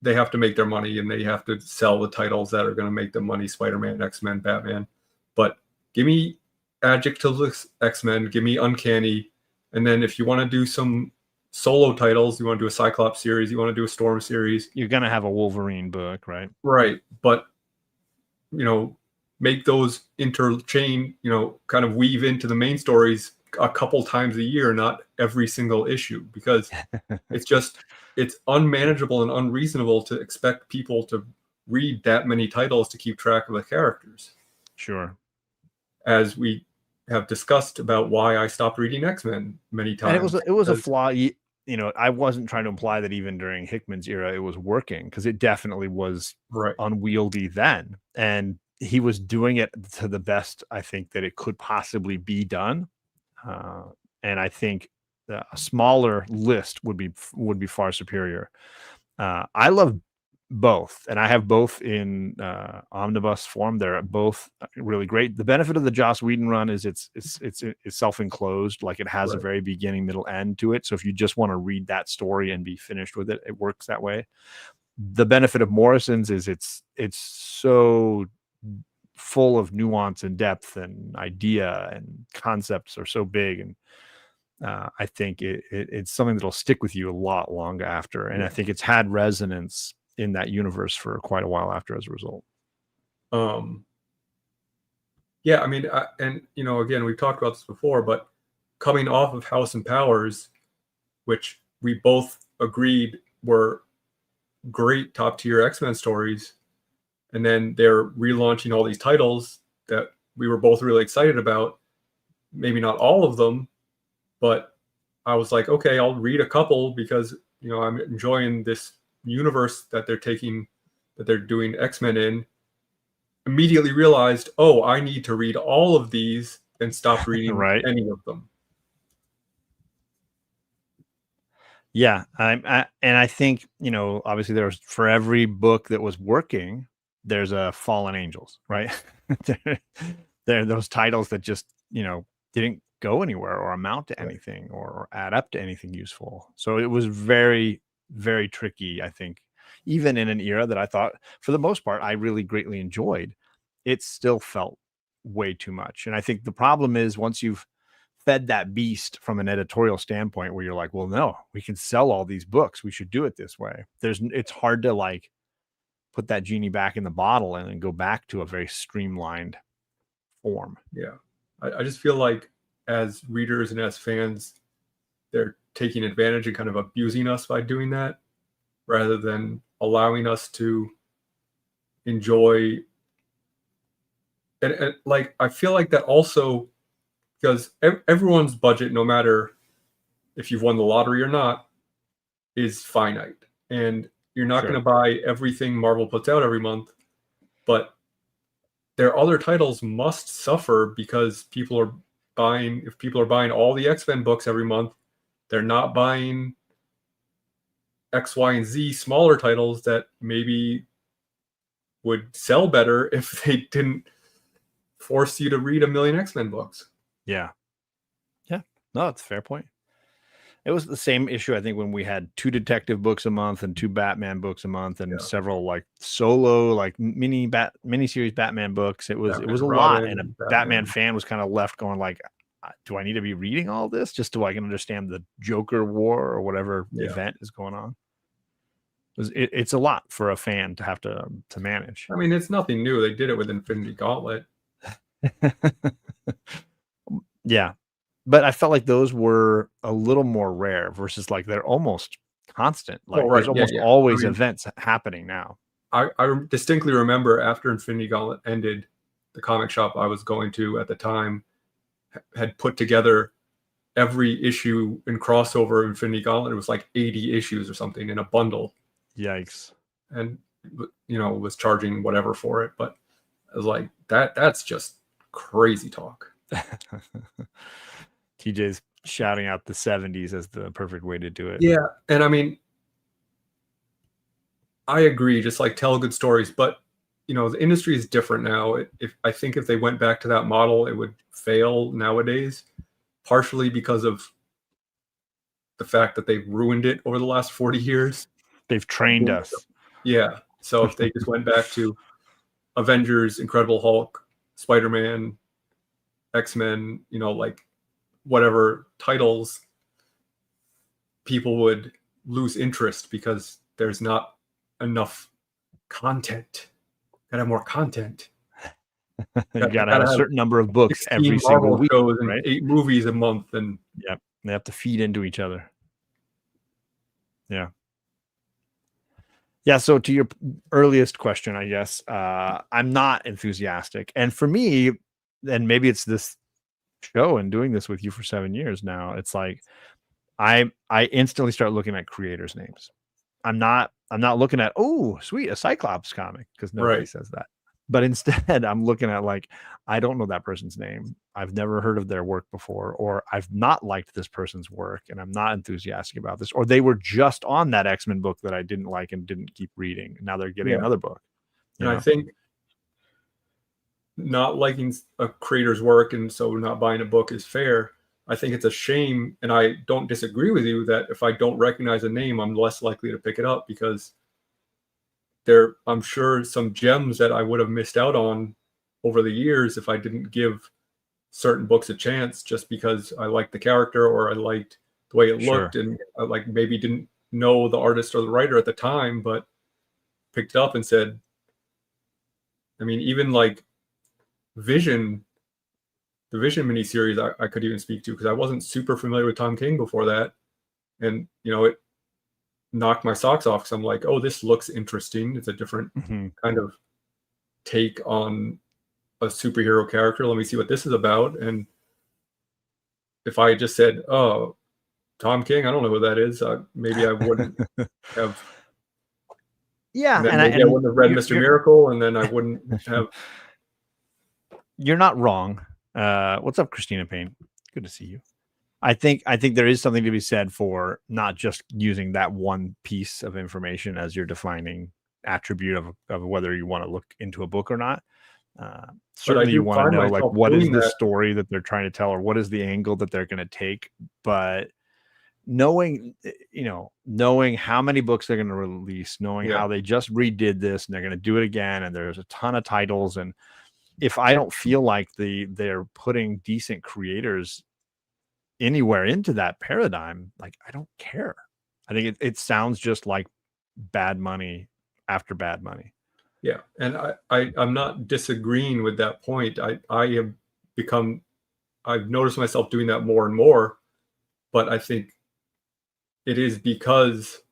they have to make their money and they have to sell the titles that are going to make them money, Spider-Man, X-Men, Batman. But give me adjectiveless X-Men, give me Uncanny. And then if you want to do some solo titles, you want to do a Cyclops series, you want to do a Storm series. You're going to have a Wolverine book, right? Right. But, make those interchain, kind of weave into the main stories a couple times a year, not every single issue, because it's unmanageable and unreasonable to expect people to read that many titles to keep track of the characters. Sure. As we have discussed about why I stopped reading X-Men many times. And it was a flaw. You know, I wasn't trying to imply that even during Hickman's era, it was working, because it definitely was right. unwieldy then. And he was doing it to the best, I think, that it could possibly be done. And I think a smaller list would be far superior. I love both, and I have both in omnibus form. They're both really great. The benefit of the Joss Whedon run is it's self-enclosed, like it has a very beginning, middle, end to it. So if you just want to read that story and be finished with it, it works that way. The benefit of Morrison's is it's so full of nuance and depth, and idea and concepts are so big, and I think it's something that'll stick with you a lot longer after. And I think it's had resonance in that universe for quite a while after as a result. Yeah, I mean, and you know, again, we've talked about this before, but coming off of House and Powers, which we both agreed were great top tier X-Men stories, and then they're relaunching all these titles that we were both really excited about. Maybe not all of them, but I was like, okay, I'll read a couple, because, you know, I'm enjoying this universe that they're doing X-Men in. Immediately realized, oh, I need to read all of these, and stop reading any of them. Yeah, and I think, you know, obviously there's, for every book that was working, there's a Fallen Angels, right? there are those titles that just, you know, didn't go anywhere or amount to anything or add up to anything useful. So it was very, very tricky, I think, even in an era that I thought, for the most part, I really greatly enjoyed. It still felt way too much. And I think the problem is, once you've fed that beast from an editorial standpoint, where you're like, well, no, we can sell all these books, we should do it this way. It's hard to like put that genie back in the bottle and then go back to a very streamlined form. Yeah. I just feel like, as readers and as fans, they're taking advantage and kind of abusing us by doing that, rather than allowing us to enjoy. And like, I feel like that also, because everyone's budget, no matter if you've won the lottery or not, is finite. And you're not going to buy everything Marvel puts out every month, but their other titles must suffer, because people are buying, if people are buying all the X-Men books every month, they're not buying X, Y, and Z smaller titles that maybe would sell better if they didn't force you to read a million X-Men books. Yeah. No, that's a fair point. It was the same issue, I think, when we had 2 detective books a month and 2 Batman books a month, and several like solo, like mini-series Batman books. It was a lot, and a Batman fan was kind of left going like, do I need to be reading all this just so I can understand the Joker War or whatever event is going on? It's a lot for a fan to have to manage. I mean, it's nothing new. They did it with Infinity Gauntlet. Yeah. But I felt like those were a little more rare, versus like they're almost constant. Like there's almost always events happening now. I distinctly remember, after Infinity Gauntlet ended, the comic shop I was going to at the time had put together every issue in crossover Infinity Gauntlet. It was like 80 issues or something in a bundle. Yikes. And, you know, was charging whatever for it. But I was like, that's just crazy talk. TJ's shouting out the 70s as the perfect way to do it. Yeah. And I mean, I agree, just like tell good stories, but you know, the industry is different now. I think if they went back to that model, it would fail nowadays, partially because of the fact that they've ruined it over the last 40 years. They've trained us. Yeah. So if they just went back to Avengers, Incredible Hulk, Spider-Man, X-Men, you know, like whatever titles, people would lose interest because there's not enough content. Gotta have more content. You gotta have a certain number of books every single week, shows and 8 movies a month, and they have to feed into each other. Yeah, Yeah. So to your earliest question, I guess I'm not enthusiastic, and for me, and maybe it's this show and doing this with you for 7 years now, it's like I instantly start looking at creators' names. I'm not looking at, oh, sweet, a Cyclops comic, because nobody Right. says that. But instead, I'm looking at like, I don't know that person's name. I've never heard of their work before, or I've not liked this person's work and I'm not enthusiastic about this, or they were just on that X-Men book that I didn't like and didn't keep reading. And now they're getting another book. And I think not liking a creator's work and so not buying a book is fair. I think it's a shame, and I don't disagree with you that if I don't recognize a name, I'm less likely to pick it up, because I'm sure some gems that I would have missed out on over the years if I didn't give certain books a chance, just because I liked the character or I liked the way it looked, and I like maybe didn't know the artist or the writer at the time, but picked it up and said, I mean, even like Vision, the Vision miniseries, I could even speak to, because I wasn't super familiar with Tom King before that. And, it knocked my socks off, because I'm like, oh, this looks interesting. It's a different kind of take on a superhero character. Let me see what this is about. And if I just said, oh, Tom King, I don't know who that is, maybe I wouldn't have. Yeah. And then maybe I wouldn't have read Mr. Miracle, and then I wouldn't have. You're not wrong. What's up, Christina Payne? Good to see you. I think there is something to be said for not just using that one piece of information as your defining attribute of whether you want to look into a book or not. Certainly you want to know, like, what is the story that they're trying to tell, or what is the angle that they're going to take. But knowing how many books they're going to release, knowing how they just redid this and they're going to do it again, and there's a ton of titles, and if I don't feel like they're putting decent creators anywhere into that paradigm, like, I don't care. I think it sounds just like bad money after bad money. Yeah, and I'm not disagreeing with that point. I've noticed myself doing that more and more, but I think it is because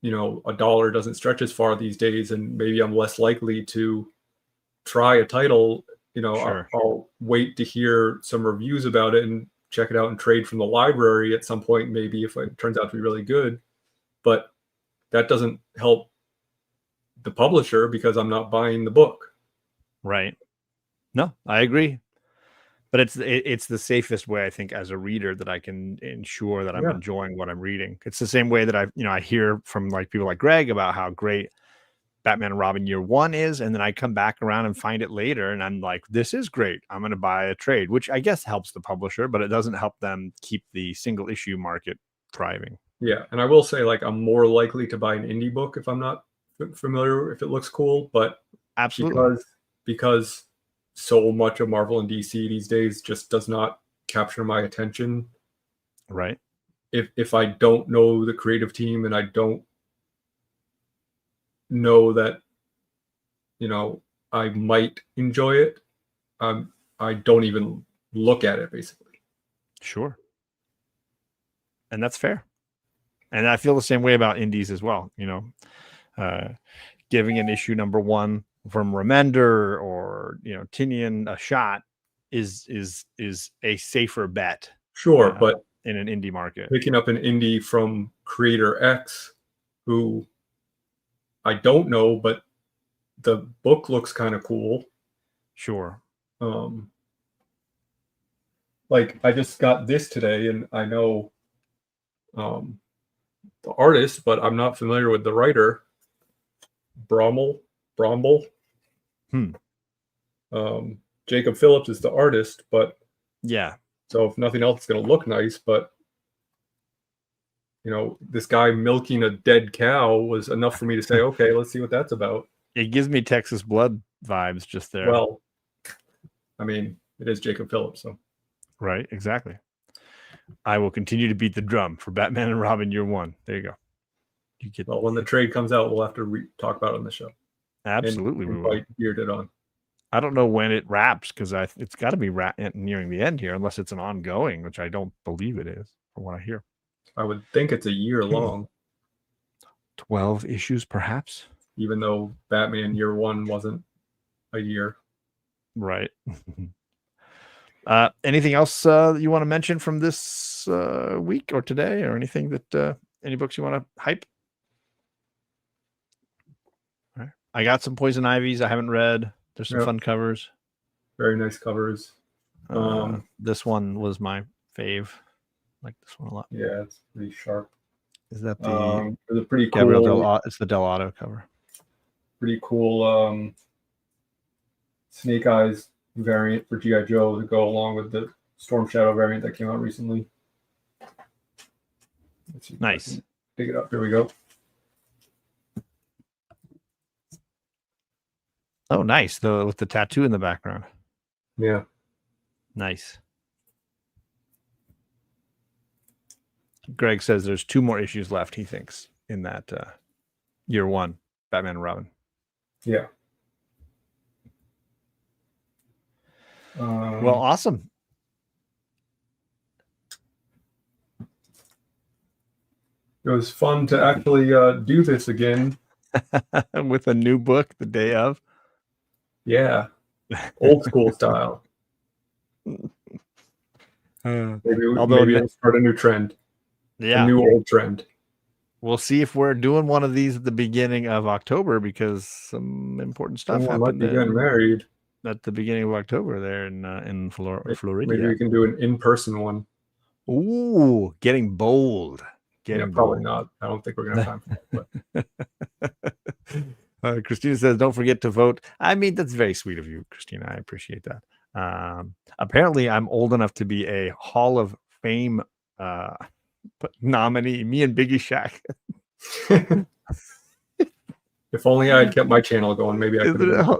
a dollar doesn't stretch as far these days, and maybe I'm less likely to try a title. Sure. I'll wait to hear some reviews about it and check it out and trade from the library at some point, maybe, if it turns out to be really good. But that doesn't help the publisher, because I'm not buying the book. Right. No, I agree. But it's the safest way, I think, as a reader, that I can ensure that I'm enjoying what I'm reading. It's the same way that I hear from like people like Greg about how great Batman and Robin Year One is, and then I come back around and find it later, and I'm like, this is great. I'm going to buy a trade, which I guess helps the publisher, but it doesn't help them keep the single issue market thriving. Yeah, and I will say, like, I'm more likely to buy an indie book if I'm not familiar, if it looks cool, but absolutely, because so much of Marvel and DC these days just does not capture my attention. Right. If I don't know the creative team, and I don't know that I might enjoy it, I don't even look at it, basically. Sure. And that's fair. And I feel the same way about indies as well. Giving an issue number 1 from Remender or Tinian a shot is a safer bet. Sure, but in an indie market, picking up an indie from creator X, who I don't know, but the book looks kind of cool. Sure. Like, I just got this today, and I know the artist, but I'm not familiar with the writer. Bromble. Jacob Phillips is the artist, but so if nothing else, it's going to look nice. But this guy milking a dead cow was enough for me to say, okay, let's see what that's about. It gives me Texas Blood vibes just there. Well, I mean, it is Jacob Phillips, so. Right, exactly. I will continue to beat the drum for Batman and Robin Year One. There you go. Well, when the trade comes out, we'll have to talk about it on the show. Absolutely, we will. Bearded on. I don't know when it wraps, because it's got to be nearing the end here, unless it's an ongoing, which I don't believe it is, from what I hear. I would think it's a year long. 12 issues, perhaps. Even though Batman Year One wasn't a year. Right. Anything else you want to mention from this week or today, or anything that any books you want to hype? All right. I got some Poison Ivies I haven't read. There's some fun covers. Very nice covers. This one was my fave. I like this one a lot. Yeah, it's pretty sharp. Is that the it was a pretty Gabriel cool? It's the Dell'Otto cover. Pretty cool Snake Eyes variant for G.I. Joe to go along with the Storm Shadow variant that came out recently. Let's see if I Nice. can dig it up. Here we go. Oh, nice. With the tattoo in the background. Yeah. Nice. Greg says there's 2 more issues left, he thinks, in that Year One, Batman and Robin. Yeah. Well, awesome. It was fun to actually do this again. With a new book the day of. Yeah. Old school style. Maybe we'll start a new trend. Yeah. A new old trend. We'll see if we're doing one of these at the beginning of October, because some important stuff happened. Might be getting married at the beginning of October there in Florida. Maybe we can do an in-person one. Ooh, getting bold. Probably not. I don't think we're gonna have time for that. Christina says, "Don't forget to vote." I mean, that's very sweet of you, Christina. I appreciate that. Apparently, I'm old enough to be a Hall of Fame nominee. Me and Biggie Shack. If only I had kept my channel going, maybe I could.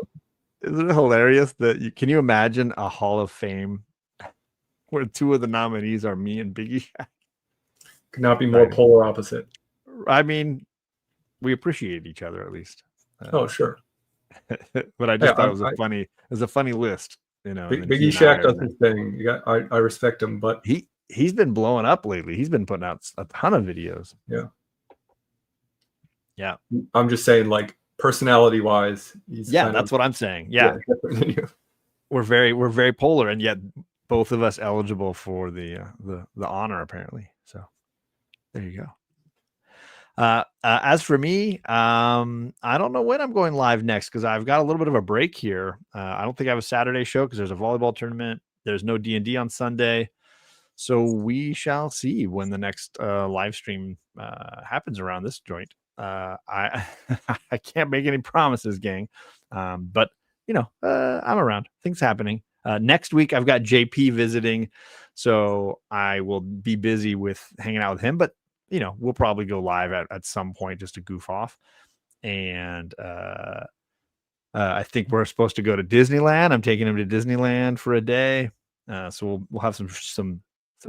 Isn't it hilarious that can you imagine a Hall of Fame where 2 of the nominees are me and Biggie Shack? Could not be more polar opposite. I mean, we appreciate each other at least. Oh, sure. But I just thought it was a funny list. You know, Biggie Shack does his thing. I respect him, but he's been blowing up lately. He's been putting out a ton of videos. Yeah. I'm just saying, like, personality wise, that's what I'm saying. Yeah. We're very polar, and yet both of us eligible for the honor, apparently. So there you go. As for me, I don't know when I'm going live next, because I've got a little bit of a break here. I don't think I have a Saturday show because there's a volleyball tournament. There's no D&D on Sunday. So we shall see when the next live stream happens around this joint. I can't make any promises, gang. But I'm around. Things happening. Next week I've got JP visiting, so I will be busy with hanging out with him. But we'll probably go live at some point just to goof off. And I think we're supposed to go to Disneyland. I'm taking him to Disneyland for a day. So we'll have some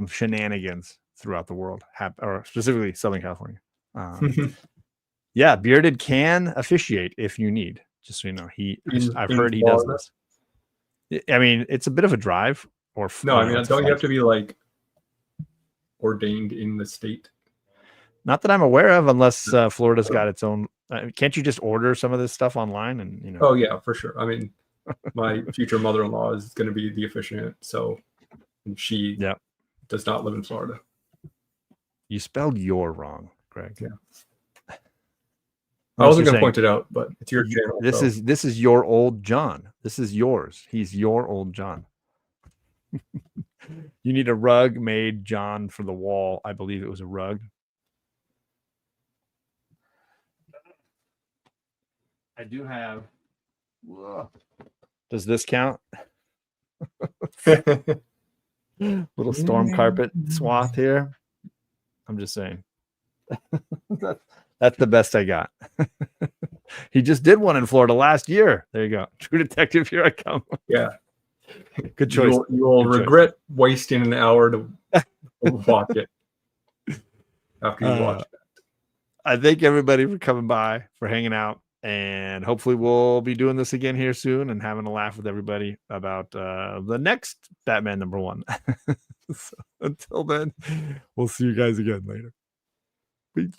shenanigans throughout the world, or specifically Southern California. Yeah, Bearded can officiate if you need. Just so you know, I've heard he does this. I mean, it's a bit of a drive. Don't you have to be like ordained in the state? Not that I'm aware of, unless Florida's got its own. Can't you just order some of this stuff online? And Oh yeah, for sure. I mean, my future mother-in-law is going to be the officiant, and she does not live in Florida. You spelled "your" wrong, Greg. Yeah. I wasn't going to point it out, but it's your channel. This is your old John. This is yours. He's your old John. You need a rug made, John, for the wall. I believe it was a rug. I do have. Does this count? Little storm carpet swath here. I'm just saying. That's the best I got. He just did one in Florida last year. There you go. True Detective, here I come. Yeah. Good choice. You will regret wasting an hour to watch it after you watch that. I thank everybody for coming by, for hanging out, and hopefully we'll be doing this again here soon and having a laugh with everybody about the next Batman #1. So until then, we'll see you guys again later. Peace.